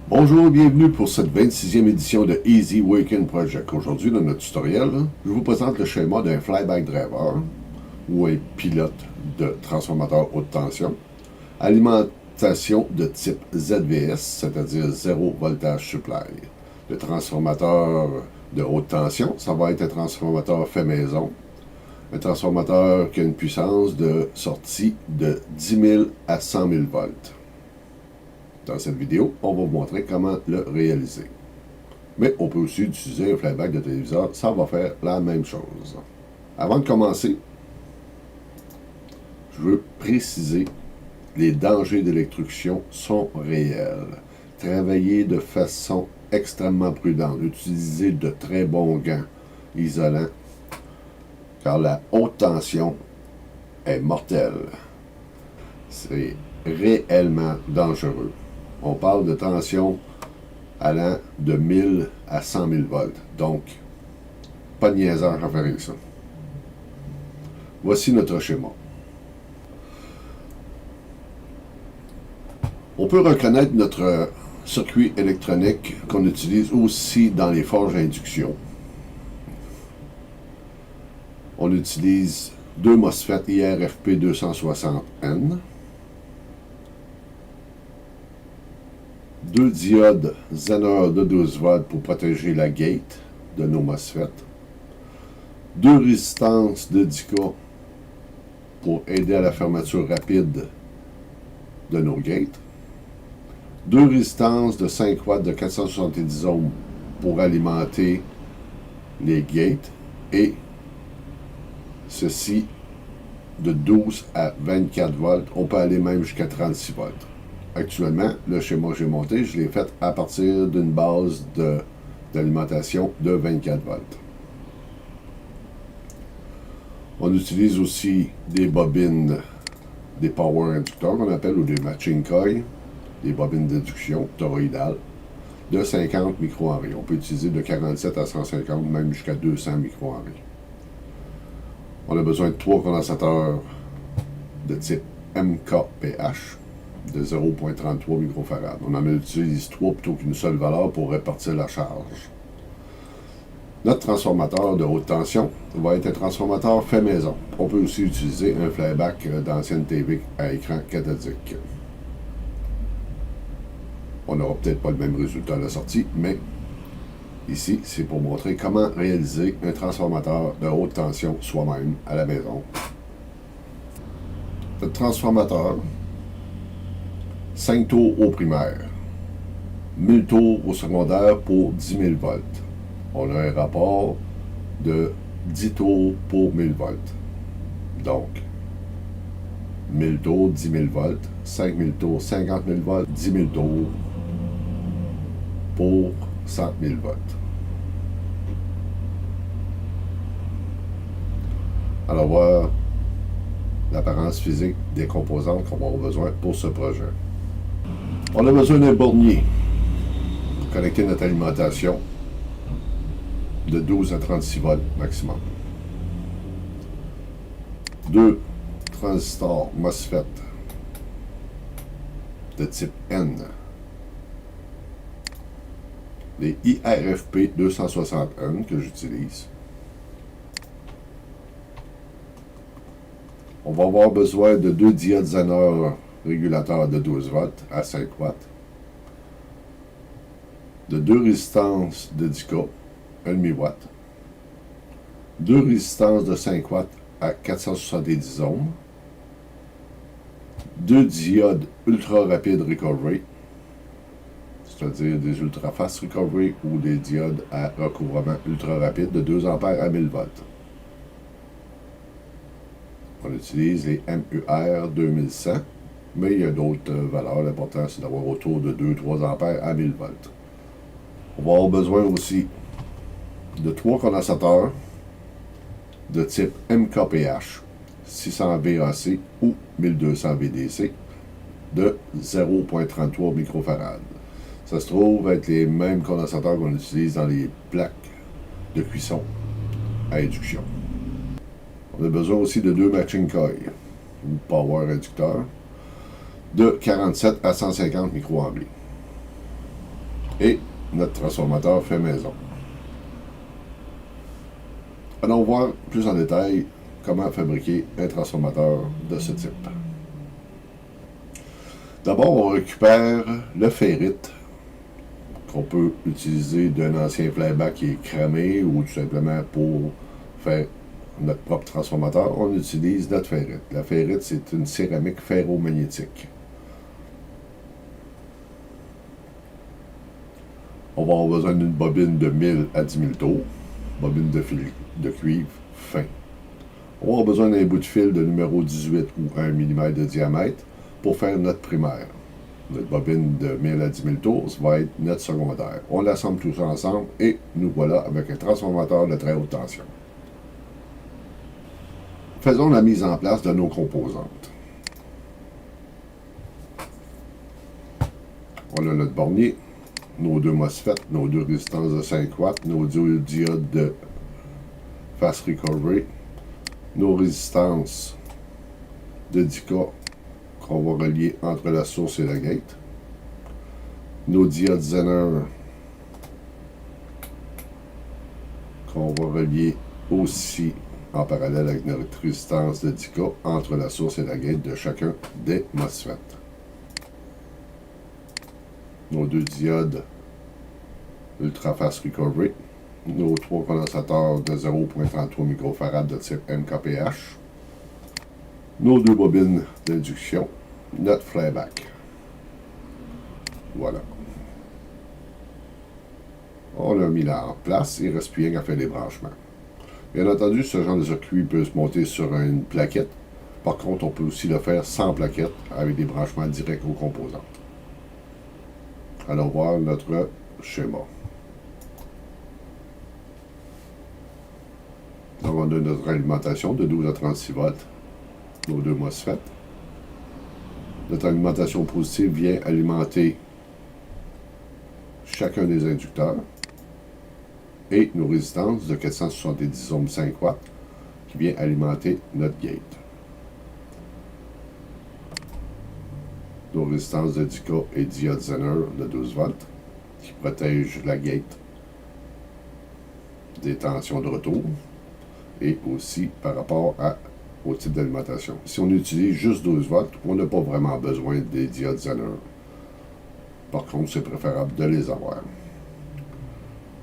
Bonjour et bienvenue pour cette 26e édition de Easy Weekend Project. Aujourd'hui, dans notre tutoriel, je vous présente le schéma d'un flyback driver ou un pilote de transformateur haute tension. Alimentation de type ZVS, c'est-à-dire zéro voltage supply. Le transformateur de haute tension, ça va être un transformateur fait maison. Un transformateur qui a une puissance de sortie de 10 000 à 100 000 volts. Dans cette vidéo, on va vous montrer comment le réaliser. Mais on peut aussi utiliser un flyback de téléviseur, ça va faire la même chose. Avant de commencer, je veux préciser les dangers d'électrocution sont réels. Travaillez de façon extrêmement prudente. Utilisez de très bons gants isolants, car la haute tension est mortelle. C'est réellement dangereux. On parle de tension allant de 1000 à 100 000 volts. Donc, pas de niaiseur à faire avec ça. Voici notre schéma. On peut reconnaître notre circuit électronique qu'on utilise aussi dans les forges à induction. On utilise deux MOSFET IRFP 260N, deux diodes Zener de 12 volts pour protéger la gate de nos MOSFET, deux résistances de 10K pour aider à la fermeture rapide de nos gates, deux résistances de 5 watts de 470 ohms pour alimenter les gates et ceci de 12 à 24 volts. On peut aller même jusqu'à 36 volts. Actuellement, le schéma que j'ai monté, je l'ai fait à partir d'une base d'alimentation de 24 volts. On utilise aussi des bobines, des power inducteurs qu'on appelle, ou des matching coils, des bobines d'induction toroïdales de 50 microhenry. On peut utiliser de 47 à 150, même jusqu'à 200 microhenry. On a besoin de 3 condensateurs de type MKPH de 0.33 microfarad. On en utilise 3 plutôt qu'une seule valeur pour répartir la charge. Notre transformateur de haute tension va être un transformateur fait maison. On peut aussi utiliser un flyback d'ancienne TV à écran cathodique. On n'aura peut-être pas le même résultat à la sortie, mais ici, c'est pour montrer comment réaliser un transformateur de haute tension soi-même à la maison. Notre transformateur, 5 tours au primaire, 1000 tours au secondaire pour 10 000 volts. On a un rapport de 10 tours pour 1000 volts. Donc, 1000 tours, 10 000 volts, 5000 tours, 50 000 volts, 10 000 tours pour 100 000 volts. Alors, voir l'apparence physique des composantes qu'on va avoir besoin pour ce projet. On a besoin d'un bornier pour connecter notre alimentation de 12 à 36 volts maximum. Deux transistors MOSFET de type N. Les IRFP 260N que j'utilise. On va avoir besoin de deux diodes Zener régulateurs de 12 volts à 5 watts, de deux résistances de 10K, 1,5 watt, deux résistances de 5 watts à 470 ohms, deux diodes ultra rapide recovery, c'est-à-dire des ultra fast recovery ou des diodes à recouvrement ultra rapide de 2 ampères à 1000 volts. On utilise les MUR 2100, mais il y a d'autres valeurs. L'important, c'est d'avoir autour de 2-3 ampères à 1000 volts. On va avoir besoin aussi de 3 condensateurs de type MKPH, 600 VAC ou 1200 VDC de 0.33 microfarad. Ça se trouve être les mêmes condensateurs qu'on utilise dans les plaques de cuisson à induction. On a besoin aussi de 2 matching coils ou power inducteurs de 47 à 150 microhenry. et notre transformateur fait maison. Allons voir plus en détail comment fabriquer un transformateur de ce type. D'abord, on récupère le ferrite qu'on peut utiliser d'un ancien flyback qui est cramé ou tout simplement pour faire notre propre transformateur. On utilise notre ferrite. La ferrite, c'est une céramique ferromagnétique. On va avoir besoin d'une bobine de 1000 à 10 000 tours, bobine de fil de cuivre fin. On va avoir besoin d'un bout de fil de numéro 18 ou 1 mm de diamètre pour faire notre primaire. Notre bobine de 1000 à 10 000 tours, ça va être notre secondaire. On l'assemble tout ça ensemble et nous voilà avec un transformateur de très haute tension. Faisons la mise en place de nos composantes. On a notre bornier, nos deux MOSFET, nos deux résistances de 5 watts, nos deux diodes de fast recovery, nos résistances de 10K qu'on va relier entre la source et la gate, nos diodes Zener qu'on va relier aussi en parallèle avec notre résistance de 10K entre la source et la gate de chacun des MOSFET. Nos deux diodes Ultra Fast Recovery, nos trois condensateurs de 0.33 microfarad de type MKPH, nos deux bobines d'induction, notre flyback. Voilà. On l'a mis là en place, il reste plus rien qu'à faire les branchements. Bien entendu, ce genre de circuit peut se monter sur une plaquette. Par contre, on peut aussi le faire sans plaquette, avec des branchements directs aux composantes. Allons voir notre schéma. Donc, on a notre alimentation de 12 à 36 volts, nos deux MOSFET. Notre alimentation positive vient alimenter chacun des inducteurs et nos résistances de 470 ohms 5 watts qui vient alimenter notre gate. Nos résistances de 10K et diode Zener de 12 volts qui protègent la gate des tensions de retour et aussi par rapport au type d'alimentation. Si on utilise juste 12 volts, on n'a pas vraiment besoin des diodes Zener. Par contre, c'est préférable de les avoir.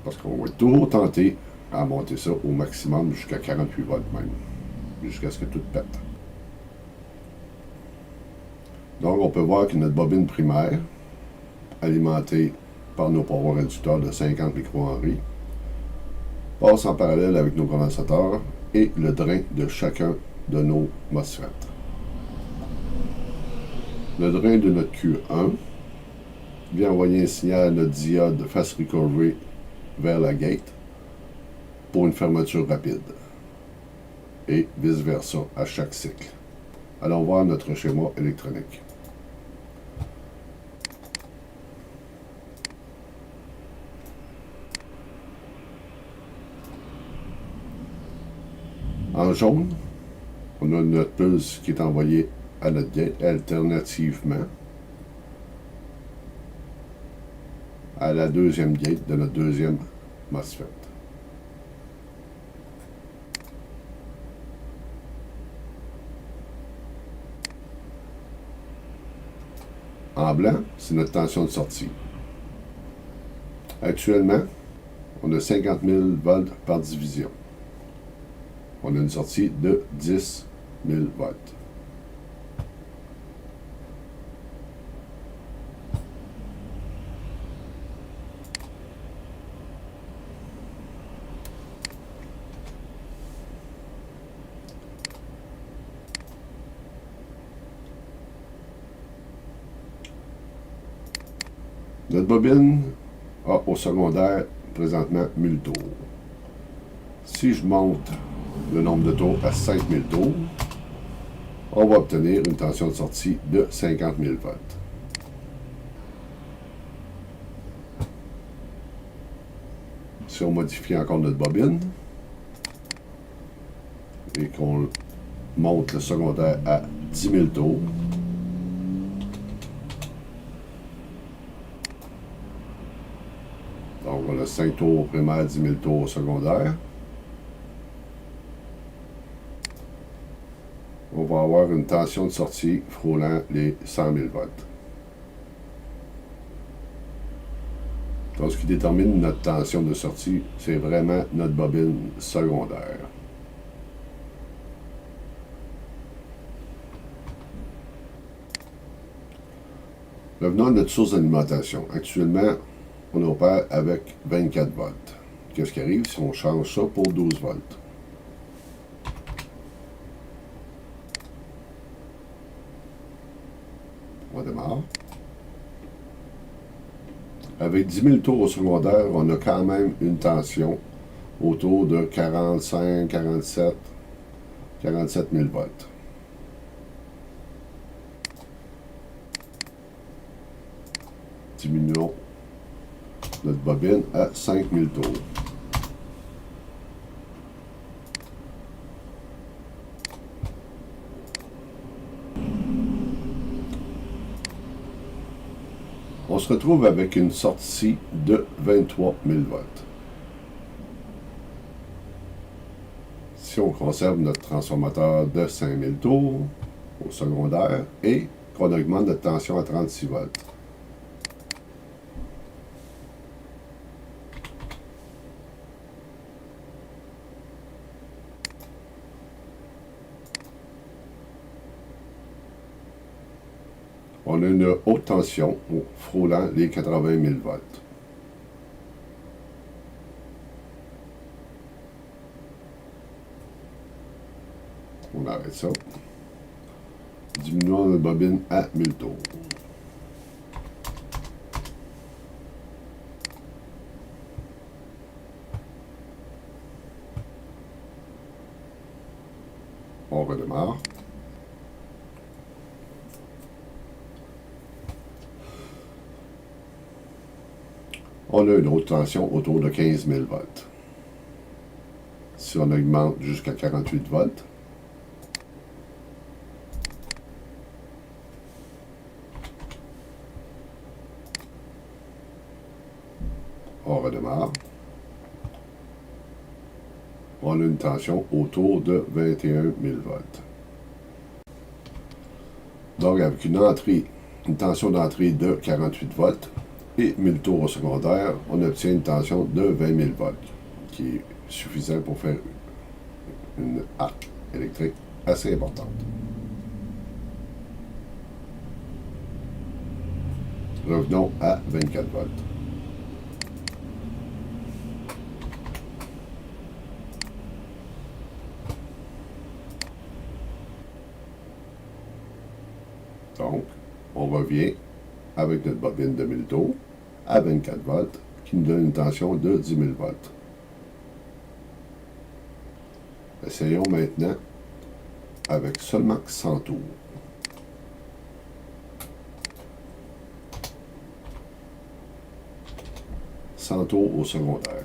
Parce qu'on va toujours tenter à monter ça au maximum jusqu'à 48 volts même. Jusqu'à ce que tout pète. Donc, on peut voir que notre bobine primaire, alimentée par nos power inducteurs de 50 microhenry, passe en parallèle avec nos condensateurs et le drain de chacun de nos MOSFET. Le drain de notre Q1 vient envoyer un signal à notre diode Fast Recovery vers la gate pour une fermeture rapide et vice-versa à chaque cycle. Allons voir notre schéma électronique. En jaune, on a notre pulse qui est envoyée à notre gate alternativement à la deuxième gate de notre deuxième MOSFET. En blanc, c'est notre tension de sortie. Actuellement, on a 50 000 volts par division. On a une sortie de 10 000 volts. Notre bobine a au secondaire présentement 1000 tours. Si je monte le nombre de tours à 5000 tours, on va obtenir une tension de sortie de 50 000 volts. Si on modifie encore notre bobine et qu'on monte le secondaire à 10 000 tours, Donc, on a 5 tours au primaire, 10 000 tours au secondaire. On va avoir une tension de sortie frôlant les 100 000 volts. Donc, ce qui détermine notre tension de sortie, c'est vraiment notre bobine secondaire. Revenons à notre source d'alimentation. Actuellement, on opère avec 24 volts. Qu'est-ce qui arrive si on change ça pour 12 volts? On démarre. Avec 10 000 tours au secondaire, on a quand même une tension autour de 45, 47, 47 000 volts. Diminuons notre bobine à 5 000 tours. On se retrouve avec une sortie de 23 000 volts. Si on conserve notre transformateur de 5 000 tours au secondaire et qu'on augmente notre tension à 36 volts. On a une haute tension frôlant les 80 000 volts. On arrête ça. Diminuons notre bobine à 1000 tours. On redémarre. On a une haute tension autour de 15 000 volts. Si on augmente jusqu'à 48 volts, on redémarre. On a une tension autour de 21 000 volts. Donc, avec une tension d'entrée de 48 volts et 1000 tours au secondaire, on obtient une tension de 20 000 volts, qui est suffisant pour faire une arc électrique assez importante. Revenons à 24 volts. Donc, on revient avec notre bobine de 1000 tours à 24 volts qui nous donne une tension de 10 000 volts. Essayons maintenant avec seulement 100 tours. Tours au secondaire.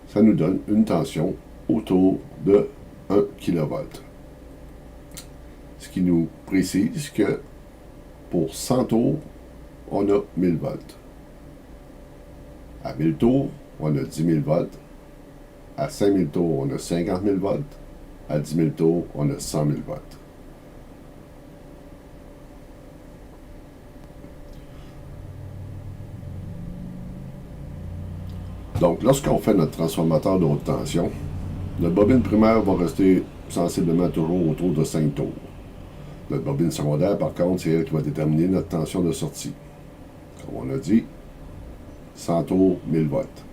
Ça nous donne une tension autour de 1 kV. Ce qui nous précise que pour 100 tours, on a 1000 volts. À 1000 tours, on a 10 000 volts. À 5000 tours, on a 50 000 volts. À 10 000 tours, on a 100 000 volts. Donc, lorsqu'on fait notre transformateur de haute tension, notre bobine primaire va rester sensiblement toujours autour de 5 tours. Notre bobine secondaire, par contre, c'est elle qui va déterminer notre tension de sortie. Comme on a dit, 100 tours, 1000 volts.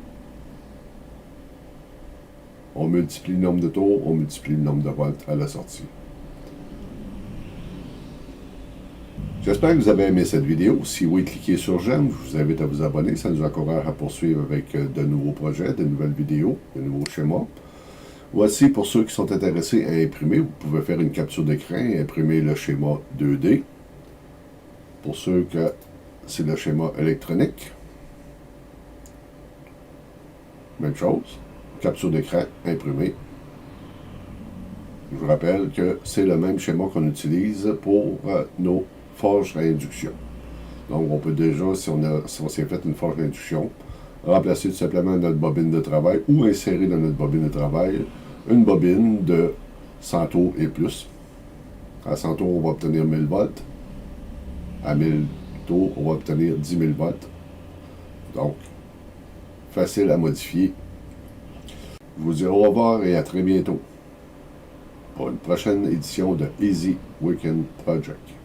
On multiplie le nombre de tours, on multiplie le nombre de volts à la sortie. J'espère que vous avez aimé cette vidéo. Si oui, cliquez sur j'aime. Je vous invite à vous abonner. Ça nous encourage à poursuivre avec de nouveaux projets, de nouvelles vidéos, de nouveaux schémas. Voici, pour ceux qui sont intéressés à imprimer, vous pouvez faire une capture d'écran et imprimer le schéma 2D. Pour ceux que c'est le schéma électronique, même chose. Capture d'écran imprimée. Je vous rappelle que c'est le même schéma qu'on utilise pour nos forge à induction. Donc, on peut déjà, si on s'est fait une forge d'induction, remplacer tout simplement notre bobine de travail ou insérer dans notre bobine de travail une bobine de 100 tours et plus. À 100 tours, on va obtenir 1000 volts. À 1000 tours, on va obtenir 10 000 volts. Donc, facile à modifier. Je vous dis au revoir et à très bientôt pour une prochaine édition de Easy Weekend Project.